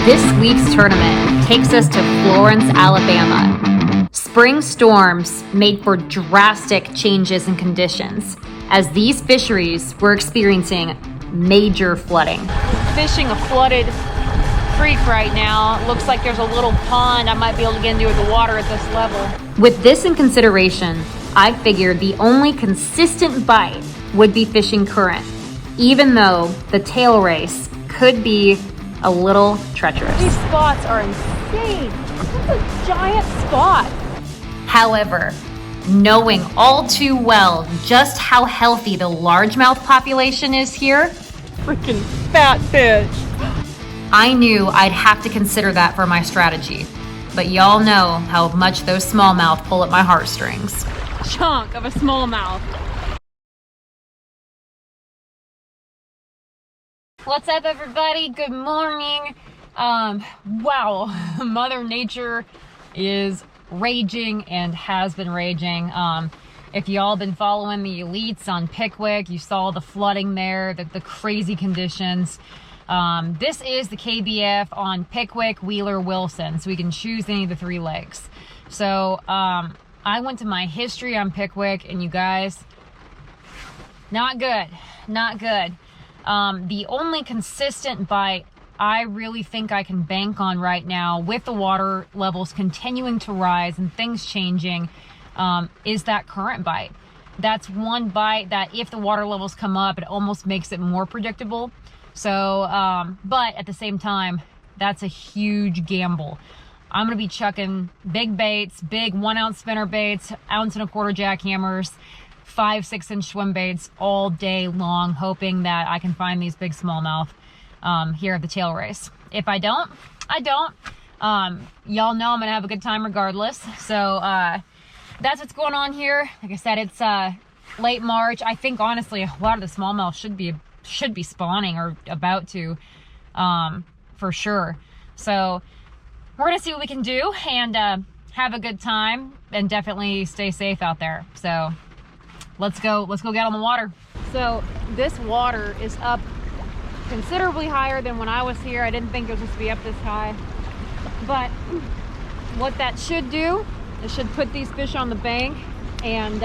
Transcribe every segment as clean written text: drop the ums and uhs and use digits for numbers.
This week's tournament takes us to Florence, Alabama. Spring storms made for drastic changes in conditions as these fisheries were experiencing major flooding. Fishing a flooded creek right now. It looks like there's a little pond I might be able to get into with the water at this level. With this in consideration, I figured the only consistent bite would be fishing current, even though the tail race could be a little treacherous. These spots are insane. That's a giant spot. However, knowing all too well just how healthy the largemouth population is here, Freaking fat fish. I knew I'd have to consider that for my strategy. But y'all know how much those smallmouth pull at my heartstrings. Chunk of a smallmouth. What's up, everybody? Good morning. Wow, Mother Nature is raging and has been raging. If y'all been following the elites on Pickwick, you saw the flooding there, the crazy conditions. This is the KBF on Pickwick, Wheeler, Wilson, so we can choose any of the three lakes. So I went to my history on Pickwick, and you guys, not good, not good. The only consistent bite I really think I can bank on right now, with the water levels continuing to rise and things changing, is that current bite. That's one bite that if the water levels come up, it almost makes it more predictable. So, but at the same time, that's a huge gamble. I'm going to be chucking big baits, big 1 ounce spinner baits, 1.25 ounce jackhammers, 5-6 inch swim baits all day long, hoping that I can find these big smallmouth here at the tail race. If I don't, I don't. Y'all know I'm gonna have a good time regardless. So that's what's going on here. Like I said, it's late March. I think honestly a lot of the smallmouth should be spawning or about to, for sure. So we're gonna see what we can do and have a good time and definitely stay safe out there. So let's go get on the water. So this water is up considerably higher than when I was here. I didn't think it was supposed to be up this high, but what that should do, it should put these fish on the bank, and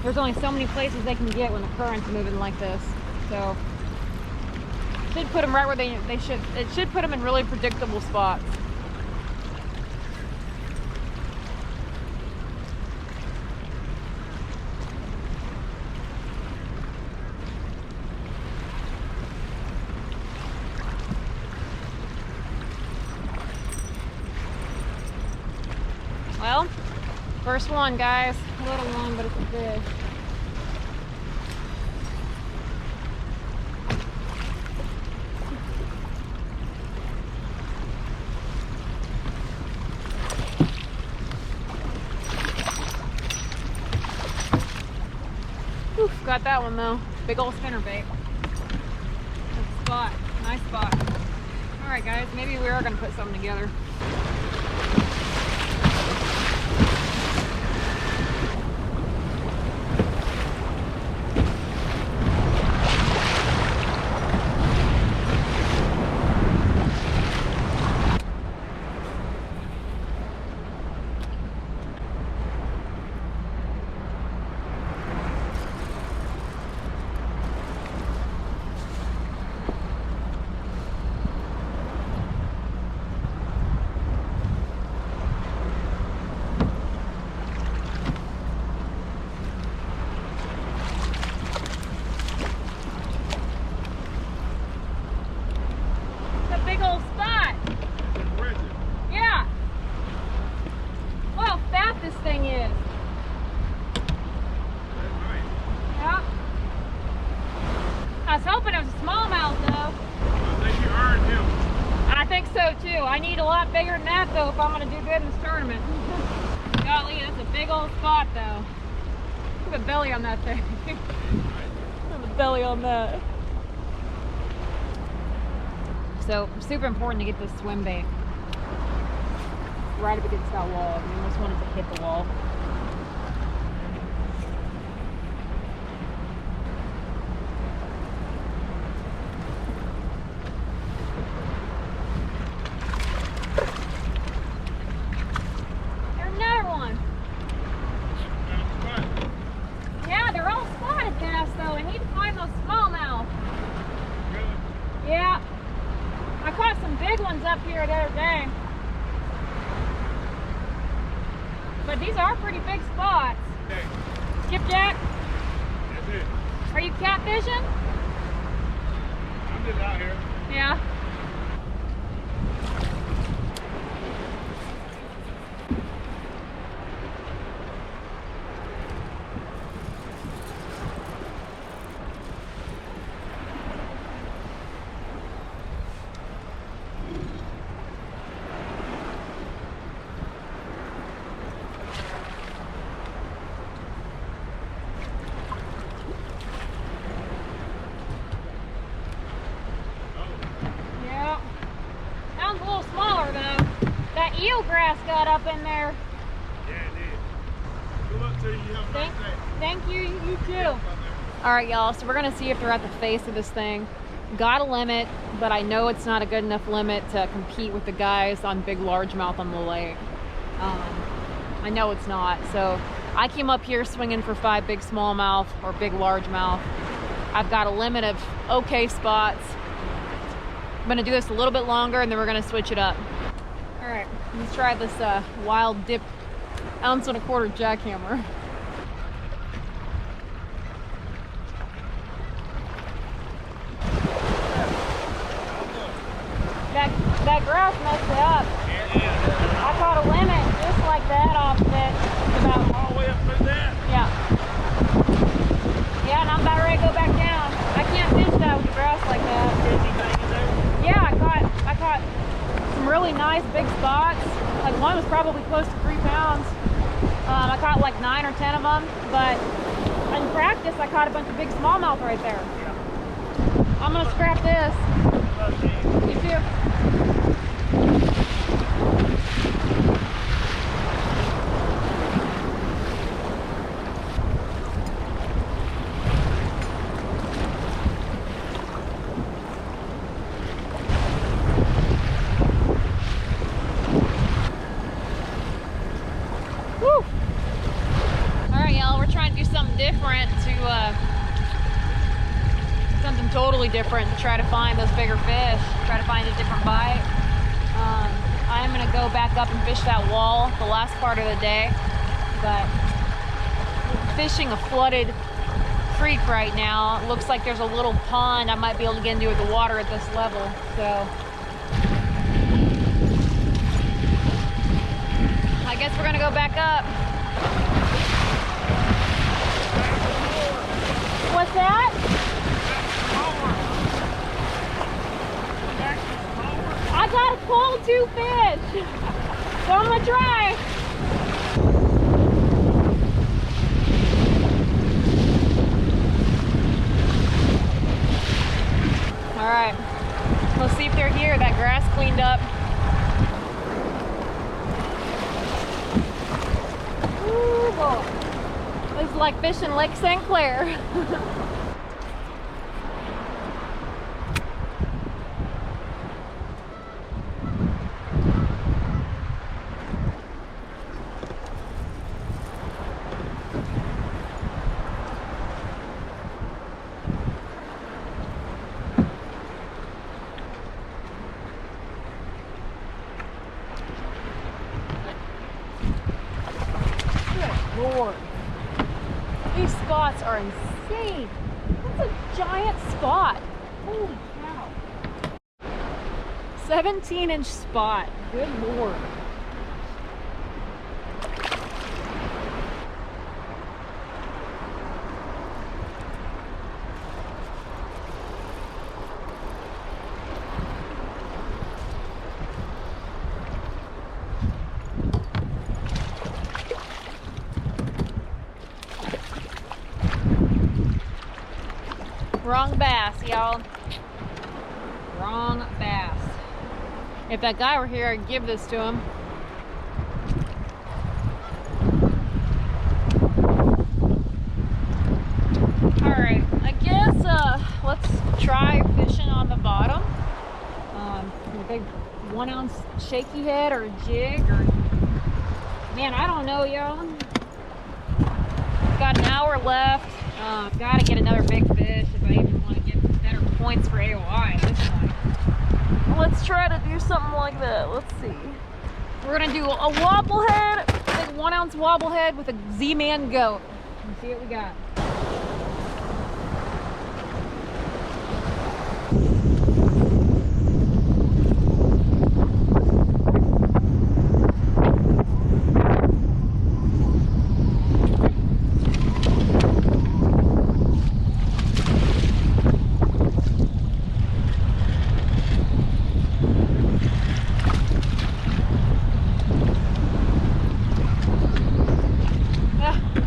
there's only so many places they can get when the current's moving like this. So it should put them right where they should. It should put them in really predictable spots. Well, first one, guys. A little one, but it's a fish. Oof, got that one though. Big old spinnerbait. Good spot. Nice spot. Alright guys, maybe we are gonna put something together. I need a lot bigger than that though if I'm going to do good in this tournament. Golly, that's a big old spot though. Look at the belly on that thing. Look at the belly on that. So, super important to get this swim bait right up against that wall. I almost want it to hit the wall. big ones up here the other day. But these are pretty big spots. Okay. Skipjack, That's it. are you catfishing? I'm just out here. Yeah. Yeah. Sounds a little smaller though. That eel grass got up in there. Yeah, it did. Good luck to you. You have a nice day. Thank you, you too. Out there. All right, y'all, so we're gonna see if they're at the face of this thing. Got a limit, but I know it's not a good enough limit to compete with the guys on big largemouth on the lake. I know it's not. So I came up here swinging for 5 big smallmouth or big largemouth. I've got a limit of okay spots. I'm gonna do this a little bit longer and then we're gonna switch it up. All right, let's try this wild dip 1.25 ounce jackhammer. That grass messed it up. I caught a limit just like that off of it. About, All the way up through that. yeah. Yeah, and I'm about ready to go back down. I can't fish that with the grass like that. Anything in there? Yeah, I caught some really nice big spots. Like one was probably close to 3 pounds. I caught like 9 or 10 of them, but in practice I caught a bunch of big smallmouth right there. Yeah. I'm gonna scrap this. You too. Woo! Alright, y'all, we're trying to do something different something totally different to try to find those bigger fish, try to find a different bite. I am going to go back up and fish that wall the last part of the day, but fishing a flooded creek right now. It looks like there's a little pond I might be able to get into with the water at this level, so I guess we're going to go back up. What's that? I got to pull 2 fish, so I'm gonna try. All right, let's see if they're here. That grass cleaned up. Ooh, boy. This is like fishing Lake St. Clair. Lord, these spots are insane. That's a giant spot. Holy cow. 17-inch spot. Good Lord. Wrong bass, y'all. Wrong bass. If that guy were here, I'd give this to him. Alright, I guess let's try fishing on the bottom. A big 1 ounce shaky head or a jig or... Man, I don't know, y'all. Got an hour left. Gotta get another big fish if I even want to get better points for AOI at this point. Let's try to do something like that. Let's see. We're gonna do a wobblehead, like 1 ounce wobblehead with a Z-Man goat. Let's see what we got.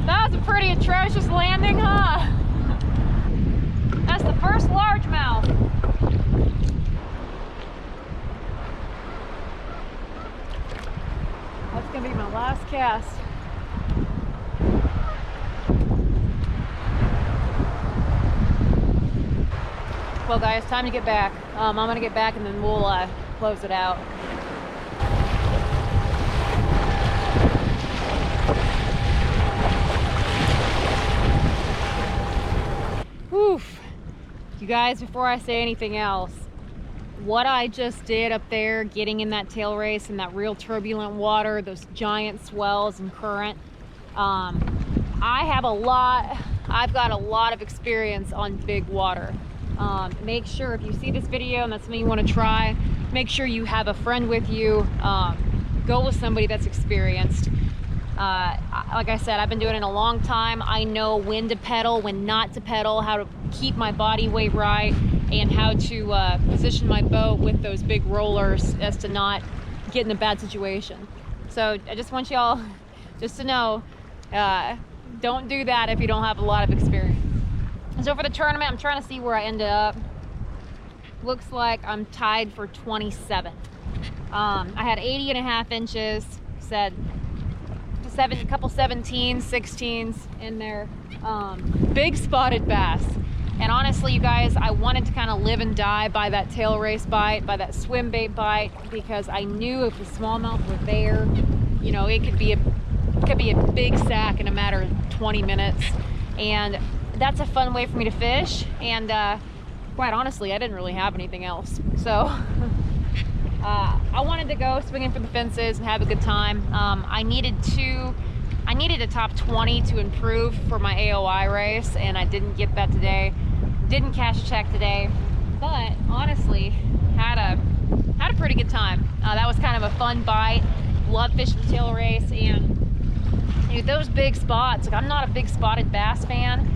That was a pretty atrocious landing, huh? That's the first largemouth. That's gonna be my last cast. Well guys, time to get back. I'm gonna get back and then we'll close it out. Oof. You guys, before I say anything else, what I just did up there, getting in that tail race in that real turbulent water, those giant swells and current, I've got a lot of experience on big water. Make sure if you see this video and that's something you want to try, make sure you have a friend with you. Go with somebody that's experienced. Like I said, I've been doing it a long time. I know when to pedal, when not to pedal, how to keep my body weight right, and how to position my boat with those big rollers as to not get in a bad situation. So I just want y'all just to know, don't do that if you don't have a lot of experience. So for the tournament, I'm trying to see where I ended up. Looks like I'm tied for 27th. I had 80.5 inches, said a couple 17s, 16s in there. Big spotted bass. And honestly, you guys, I wanted to kind of live and die by that tail race bite, by that swim bait bite, because I knew if the smallmouth were there, you know, it could be a big sack in a matter of 20 minutes. And that's a fun way for me to fish. And quite honestly, I didn't really have anything else. So I wanted to go swinging for the fences and have a good time. I needed a top 20 to improve for my AOI race, and I didn't get that today. Didn't cash a check today, but honestly, had a pretty good time. That was kind of a fun bite. Love fishing the tail race, and dude, those big spots. Like, I'm not a big spotted bass fan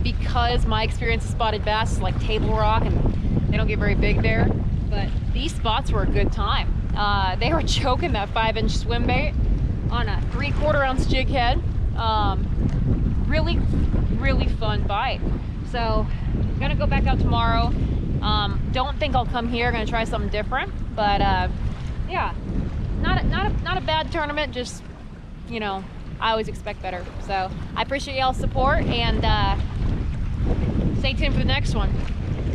because my experience with spotted bass is like Table Rock, and they don't get very big there. But these spots were a good time. They were choking that 5-inch swim bait on a 3/4 ounce jig head. Really fun bite. So I'm gonna go back out tomorrow. Don't think I'll come here. Gonna try something different. But yeah, not a bad tournament. Just, you know, I always expect better. So I appreciate y'all's support, and stay tuned for the next one.